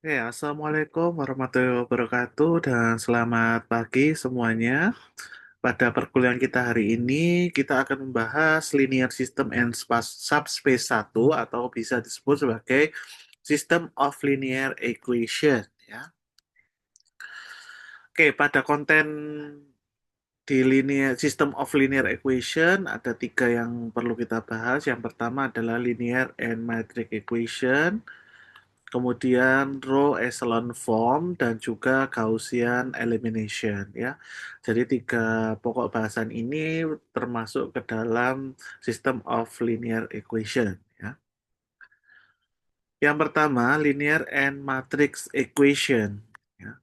Oke, Assalamualaikum warahmatullahi wabarakatuh dan selamat pagi semuanya. Pada perkuliahan kita hari ini, kita akan membahas linear system and subspace satu atau bisa disebut sebagai system of linear equation. Ya. Oke, pada konten di linear system of linear equation ada tiga yang perlu kita bahas. Yang pertama adalah linear and metric equation. Kemudian row echelon form dan juga Gaussian elimination ya. Jadi tiga pokok bahasan ini termasuk ke dalam system of linear equation ya. Yang pertama linear and matrix equation ya.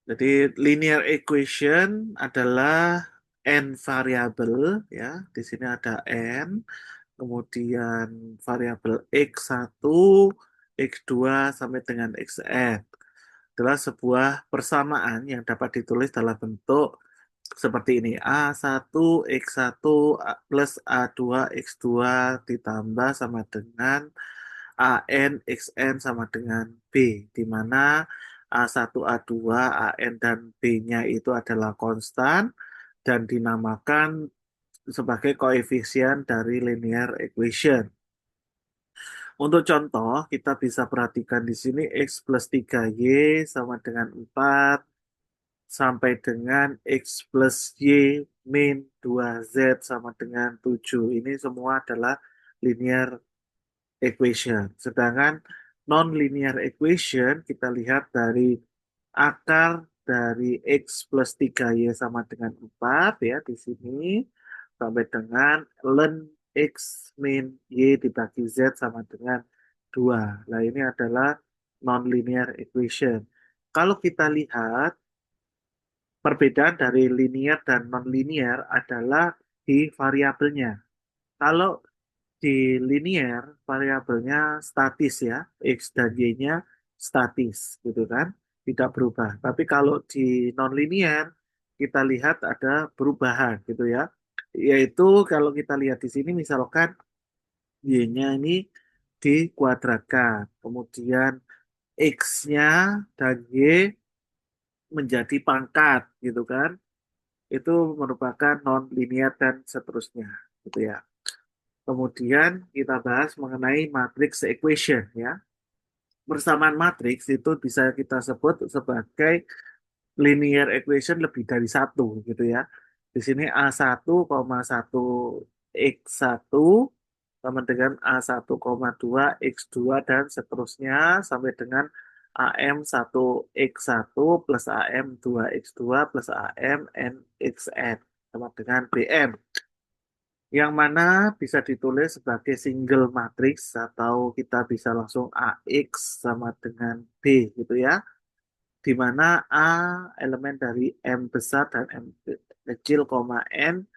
Jadi linear equation adalah n variabel ya. Di sini ada n, kemudian variabel x1, x2 sampai dengan xn adalah sebuah persamaan yang dapat ditulis dalam bentuk seperti ini. A1 X1 plus A2 X2 ditambah sama dengan AN XN sama dengan B, di mana A1, A2, AN, dan B-nya itu adalah konstan dan dinamakan sebagai koefisien dari linear equation. Untuk contoh, kita bisa perhatikan di sini X plus 3Y sama dengan 4 sampai dengan X plus Y min 2Z sama dengan 7. Ini semua adalah linear equation. Sedangkan non-linear equation kita lihat dari akar dari X plus 3Y sama dengan 4 ya di sini sampai dengan ln X min Y dibagi Z sama dengan 2. Nah ini adalah non-linear equation. Kalau kita lihat perbedaan dari linear dan non-linear adalah di variabelnya. Kalau di linear, variabelnya statis ya, X dan Y-nya statis gitu kan, tidak berubah. Tapi kalau di non-linear, kita lihat ada perubahan gitu ya. Yaitu kalau kita lihat di sini misalkan Y-nya ini dikuadratkan, kemudian X-nya dan Y menjadi pangkat gitu kan. Itu merupakan non-linear dan seterusnya gitu ya. Kemudian kita bahas mengenai matrix equation ya. Persamaan matriks itu bisa kita sebut sebagai linear equation lebih dari satu gitu ya. Di sini A1,1 X1 sama dengan A1,2 X2 dan seterusnya sampai dengan AM1 X1 plus AM2 X2 plus AM n XN sama dengan BM, yang mana bisa ditulis sebagai single matrix atau kita bisa langsung AX sama dengan B gitu ya, di mana A elemen dari M besar dan M kecil, N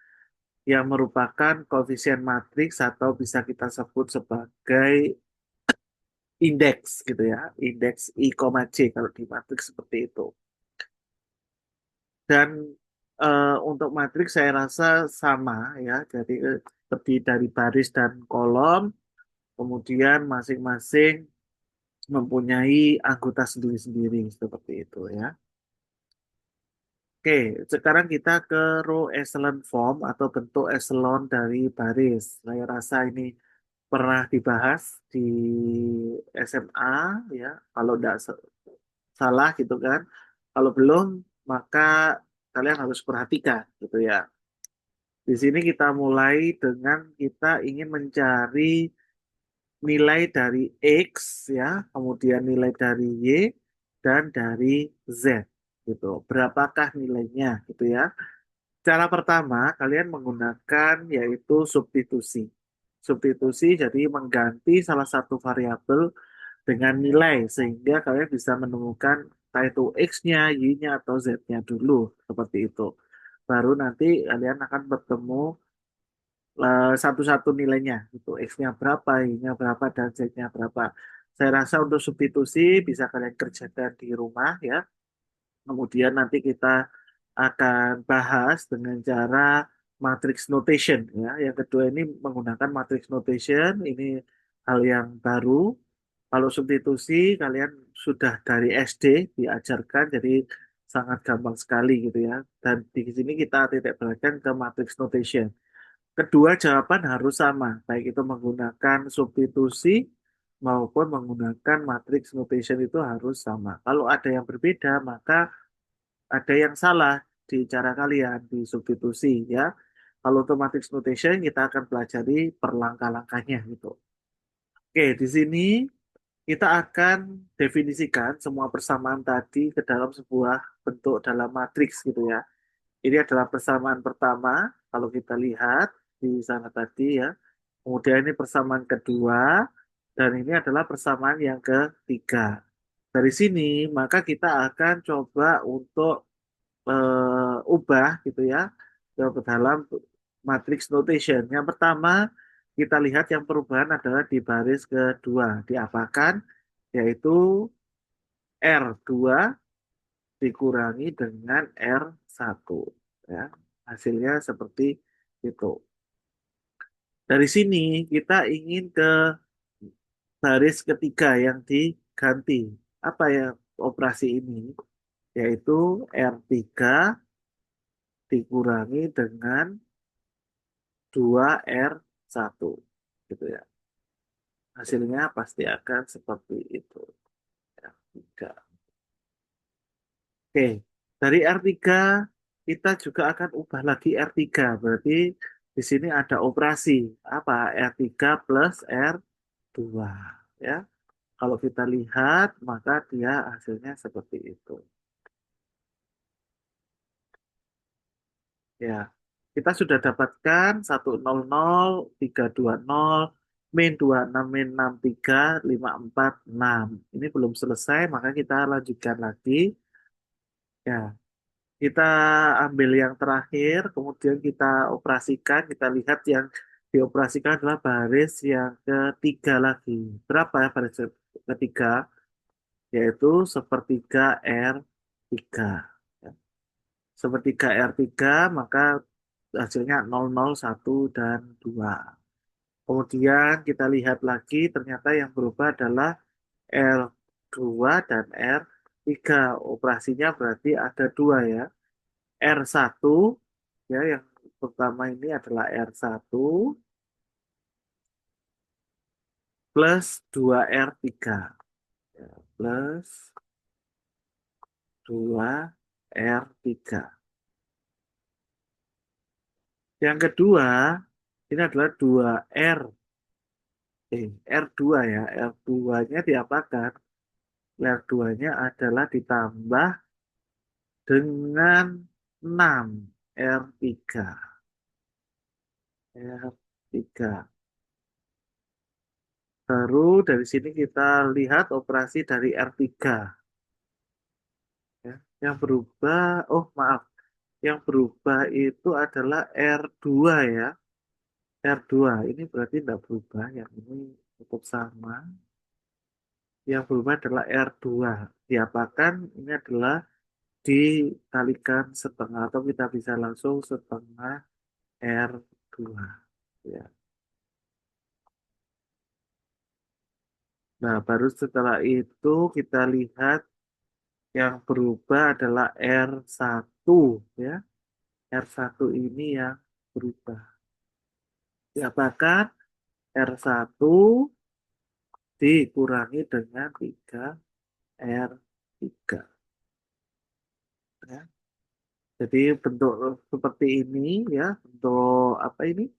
yang merupakan koefisien matriks atau bisa kita sebut sebagai indeks gitu ya, indeks I, J kalau di matriks seperti itu. Dan untuk matriks saya rasa sama ya, jadi terdiri dari baris dan kolom, kemudian masing-masing mempunyai anggota sendiri-sendiri seperti itu ya. Oke, sekarang kita ke row echelon form atau bentuk echelon dari baris. Saya rasa ini pernah dibahas di SMA ya, kalau tidak salah gitu kan. Kalau belum, maka kalian harus perhatikan gitu ya. Di sini kita mulai dengan kita ingin mencari nilai dari X ya, kemudian nilai dari Y dan dari Z gitu. Berapakah nilainya gitu ya. Cara pertama kalian menggunakan yaitu substitusi. Substitusi jadi mengganti salah satu variabel dengan nilai sehingga kalian bisa menemukan entah itu X-nya, Y-nya atau Z-nya dulu seperti itu. Baru nanti kalian akan bertemu satu-satu nilainya gitu. X-nya berapa, Y-nya berapa, dan Z-nya berapa. Saya rasa untuk substitusi bisa kalian kerjakan di rumah ya. Kemudian nanti kita akan bahas dengan cara matrix notation ya. Yang kedua ini menggunakan matrix notation, ini hal yang baru. Kalau substitusi kalian sudah dari SD diajarkan, jadi sangat gampang sekali gitu ya. Dan di sini kita titik beratkan ke matrix notation. Kedua jawaban harus sama, baik itu menggunakan substitusi maupun menggunakan matrix notation itu harus sama. Kalau ada yang berbeda, maka ada yang salah di cara kalian di substitusi ya. Kalau untuk matrix notation kita akan pelajari per langkah-langkahnya gitu. Oke, di sini kita akan definisikan semua persamaan tadi ke dalam sebuah bentuk dalam matriks gitu ya. Ini adalah persamaan pertama, kalau kita lihat di sana tadi ya. Kemudian ini persamaan kedua, dan ini adalah persamaan yang ketiga. Dari sini, maka kita akan coba untuk ubah gitu ya ke dalam matrix notation. Yang pertama, kita lihat yang perubahan adalah di baris kedua, diapakan? Yaitu R2 dikurangi dengan R1. Ya. Hasilnya seperti itu. Dari sini kita ingin ke baris ketiga yang diganti. Apa ya operasi ini? Yaitu R3 dikurangi dengan 2R1. Gitu ya. Hasilnya pasti akan seperti itu. R3. Oke, dari R3 kita juga akan ubah lagi R3. Berarti di sini ada operasi apa? R3 plus R2 ya. Kalau kita lihat maka dia hasilnya seperti itu. Ya. Kita sudah dapatkan 100, 320, min 26, min 63, 546. Ini belum selesai, maka kita lanjutkan lagi. Ya, kita ambil yang terakhir, kemudian kita operasikan, kita lihat yang dioperasikan adalah baris yang ketiga lagi. Berapa ya baris ketiga? Yaitu sepertiga R3. Ya. Sepertiga R3, maka hasilnya 001 dan 2. Kemudian kita lihat lagi, ternyata yang berubah adalah R2 dan R3. Operasinya berarti ada dua ya. R1 ya yang pertama ini adalah R1 plus 2R3 ya, plus 2R3. Yang kedua ini adalah 2R R2 ya. R2-nya diapakan? R2-nya adalah ditambah dengan 6 R3. R3. Baru dari sini kita lihat operasi dari R3 ya. Yang berubah, oh maaf, yang berubah itu adalah R2 ya. R2 ini berarti tidak berubah, yang ini tetap sama. Yang berubah adalah R2. Diapakan? Ini adalah dikalikan setengah atau kita bisa langsung setengah R2 ya. Nah, baru setelah itu kita lihat yang berubah adalah R1 ya. R1 ini yang berubah. Diapakan? R1 dikurangi dengan 3R3 ya. Jadi bentuk seperti ini ya, bentuk apa ini?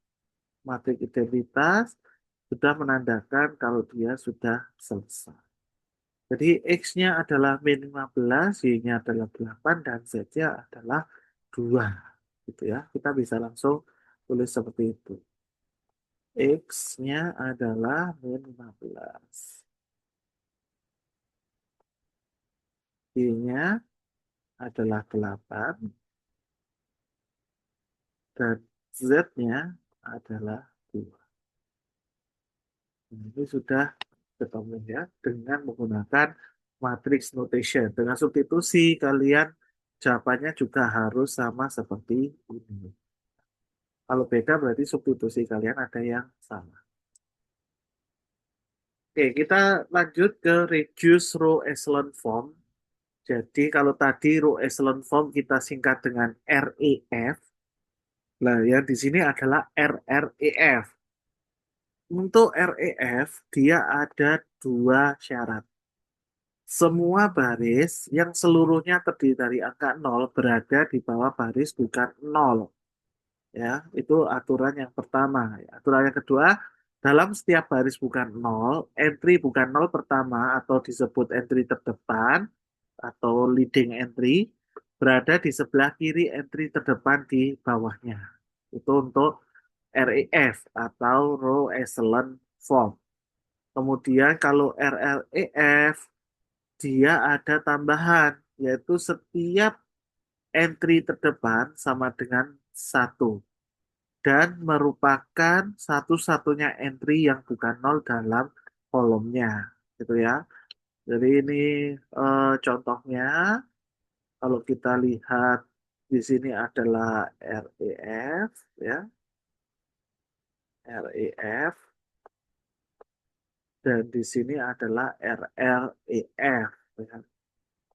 Matrik identitas sudah menandakan kalau dia sudah selesai. Jadi X-nya adalah min 15, Y-nya adalah 8, dan Z-nya adalah 2. Gitu ya. Kita bisa langsung tulis seperti itu. X-nya adalah min 15. Y-nya adalah 8. Dan Z-nya adalah 2. Ini sudah ketemu ya dengan menggunakan matrix notation. Dengan substitusi kalian jawabannya juga harus sama seperti ini. Kalau beda berarti substitusi kalian ada yang salah. Oke, kita lanjut ke reduce row echelon form. Jadi kalau tadi row echelon form kita singkat dengan REF. Nah, yang di sini adalah RREF. Untuk REF, dia ada dua syarat. Semua baris yang seluruhnya terdiri dari angka 0 berada di bawah baris bukan 0. Ya, itu aturan yang pertama. Aturan yang kedua, dalam setiap baris bukan 0, entry bukan 0 pertama atau disebut entry terdepan atau leading entry berada di sebelah kiri entry terdepan di bawahnya. Itu untuk REF atau row echelon form. Kemudian kalau RREF dia ada tambahan yaitu setiap entry terdepan sama dengan satu dan merupakan satu-satunya entry yang bukan nol dalam kolomnya gitu ya. Jadi ini contohnya kalau kita lihat di sini adalah REF ya, REF dan di sini adalah RREF ya.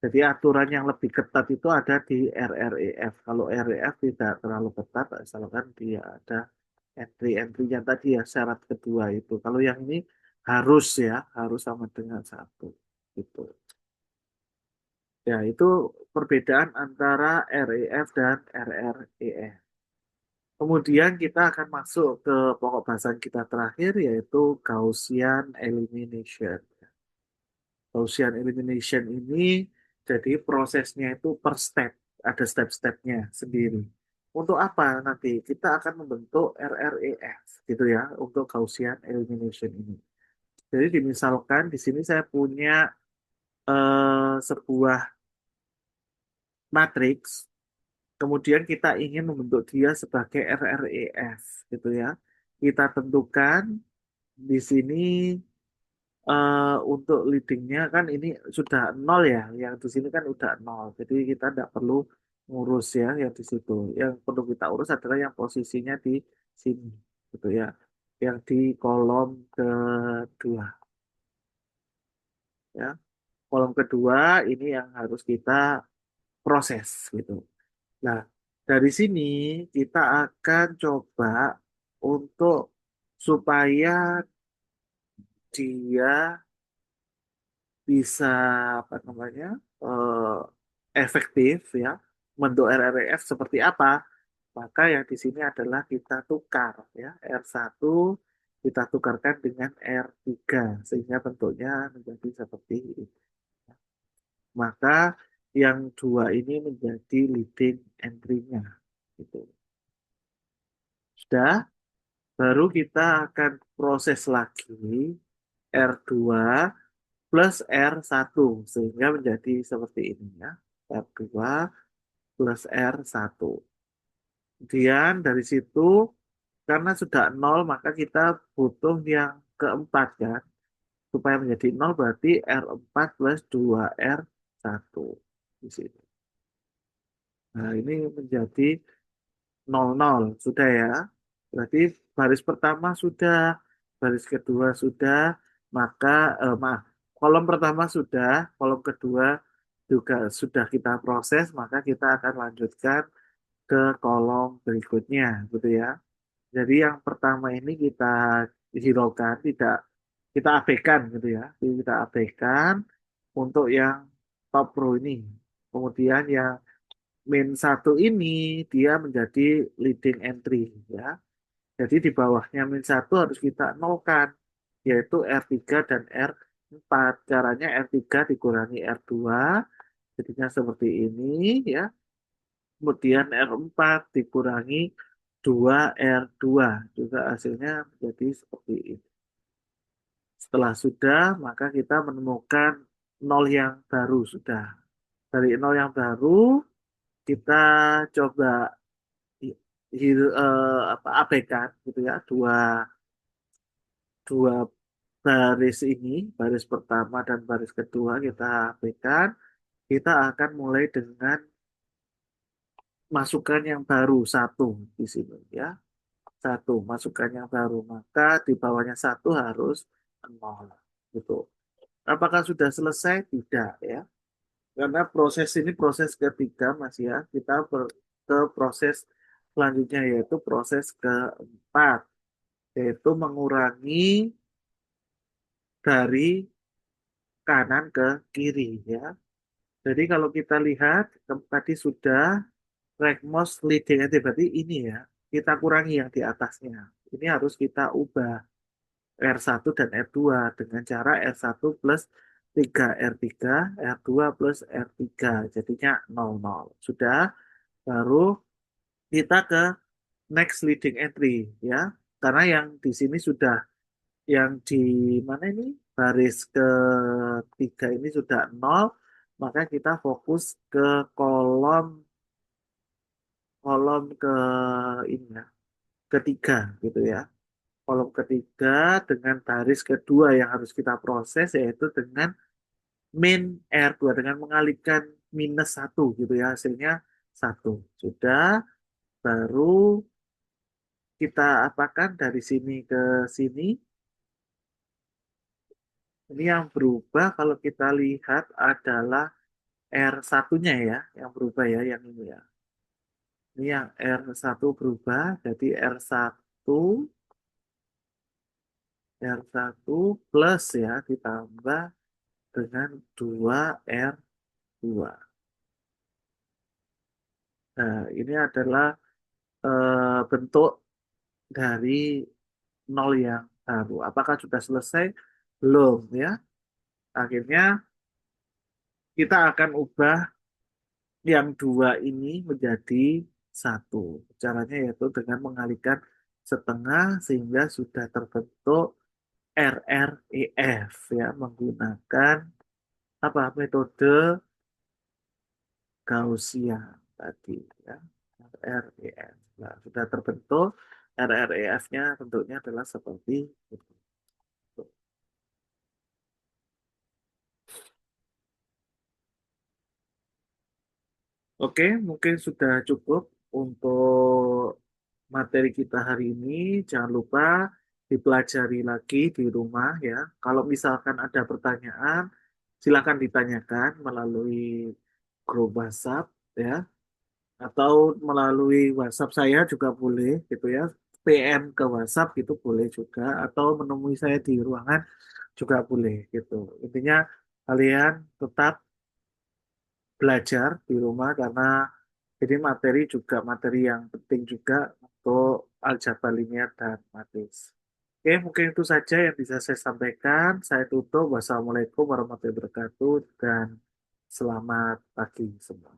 Jadi aturan yang lebih ketat itu ada di RREF. Kalau REF tidak terlalu ketat, asalkan dia ada entry-entry yang tadi ya syarat kedua itu. Kalau yang ini harus ya, harus sama dengan satu. Gitu. Ya, itu perbedaan antara REF dan RREF. Kemudian kita akan masuk ke pokok bahasan kita terakhir yaitu Gaussian elimination. Gaussian elimination ini jadi prosesnya itu per step, ada step-stepnya sendiri. Untuk apa nanti? Kita akan membentuk RREF gitu ya untuk Gaussian elimination ini. Jadi dimisalkan di sini saya punya sebuah matriks, kemudian kita ingin membentuk dia sebagai RREF gitu ya. Kita tentukan di sini untuk leadingnya kan ini sudah nol ya, yang di sini kan udah nol, jadi kita tidak perlu ngurus ya yang di situ. Yang perlu kita urus adalah yang posisinya di sini, gitu ya, yang di kolom kedua, ya. Kolom kedua ini yang harus kita proses gitu. Nah, dari sini kita akan coba untuk supaya dia bisa apa namanya efektif ya bentuk RREF seperti apa, maka yang di sini adalah kita tukar ya R1 kita tukarkan dengan R3 sehingga bentuknya menjadi seperti ini. Maka yang dua ini menjadi leading entry-nya gitu. Sudah, baru kita akan proses lagi R2 plus R1 sehingga menjadi seperti ini ya. R2 plus R1. Kemudian dari situ karena sudah nol maka kita butuh yang keempat kan. Supaya menjadi nol berarti R4 plus 2R1 di sini. Nah, ini menjadi 00 sudah ya. Berarti baris pertama sudah, baris kedua sudah, maka maaf, kolom pertama sudah, kolom kedua juga sudah kita proses, maka kita akan lanjutkan ke kolom berikutnya, gitu ya. Jadi yang pertama ini kita hiraukan, tidak kita abaikan, gitu ya. Jadi kita abaikan untuk yang top row ini. Kemudian yang min satu ini dia menjadi leading entry, ya. Jadi di bawahnya min satu harus kita nolkan, yaitu R3 dan R4. Caranya R3 dikurangi R2, jadinya seperti ini, ya. Kemudian R4 dikurangi 2R2 juga hasilnya menjadi seperti ini. Setelah sudah, maka kita menemukan nol yang baru sudah. Dari nol yang baru, kita coba abaikan gitu ya dua baris ini, baris pertama dan baris kedua kita abaikan. Kita akan mulai dengan masukan yang baru satu di sini ya. Satu masukan yang baru, maka di bawahnya satu harus nol. gitu. Apakah sudah selesai? Tidak ya. Karena proses ini proses ketiga Mas ya. Kita ke proses selanjutnya yaitu proses keempat, yaitu mengurangi dari kanan ke kiri ya. Jadi kalau kita lihat tadi sudah rank most leading itu berarti ini ya. Kita kurangi yang di atasnya. Ini harus kita ubah R1 dan R2 dengan cara R1 plus 3R3, R2 plus R3. Jadinya 00. Sudah, baru kita ke next leading entry ya. Karena yang di sini sudah yang di mana ini baris ketiga ini sudah 0, maka kita fokus ke kolom kolom ke ini ya, ketiga gitu ya. Kolom ketiga dengan baris kedua yang harus kita proses yaitu dengan min R2 dengan mengalihkan -1 gitu ya, hasilnya 1. Sudah, baru kita apakan dari sini ke sini. Ini yang berubah kalau kita lihat adalah R1-nya ya, yang berubah ya, yang ini ya. Ini yang R1 berubah, jadi R1 plus ya, ditambah dengan 2R2. Nah, ini adalah bentuk dari nol yang baru. Apakah sudah selesai? Belum ya. Akhirnya kita akan ubah yang dua ini menjadi satu. Caranya yaitu dengan mengalihkan setengah sehingga sudah terbentuk RREF ya, menggunakan apa metode Gaussian tadi ya. RREF. Nah, sudah terbentuk RREF-nya bentuknya adalah seperti itu. Oke, mungkin sudah cukup untuk materi kita hari ini. Jangan lupa dipelajari lagi di rumah ya. Kalau misalkan ada pertanyaan, silakan ditanyakan melalui grup WhatsApp ya, atau melalui WhatsApp saya juga boleh gitu ya. PM ke WhatsApp gitu boleh juga, atau menemui saya di ruangan juga boleh gitu. Intinya kalian tetap belajar di rumah karena ini materi juga materi yang penting juga untuk aljabar linear dan matris. Oke, mungkin itu saja yang bisa saya sampaikan. Saya tutup. Wassalamualaikum warahmatullahi wabarakatuh dan selamat pagi semua.